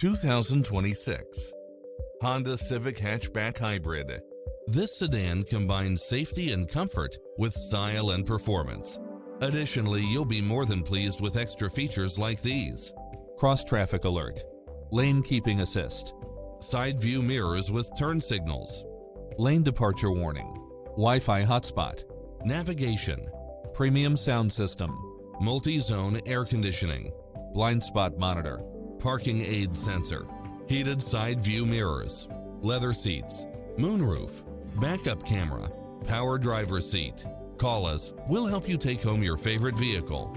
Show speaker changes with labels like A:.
A: 2026 Honda Civic Hatchback Hybrid. This sedan combines safety and comfort with style and performance. Additionally, you'll be more than pleased with extra features like these: cross-traffic alert, lane keeping assist, side view mirrors with turn signals, lane departure warning, Wi-Fi hotspot, navigation, premium sound system, multi-zone air conditioning, blind spot monitor, parking aid sensor, heated side view mirrors, leather seats, moonroof, backup camera, power driver seat. Call us, we'll help you take home your favorite vehicle.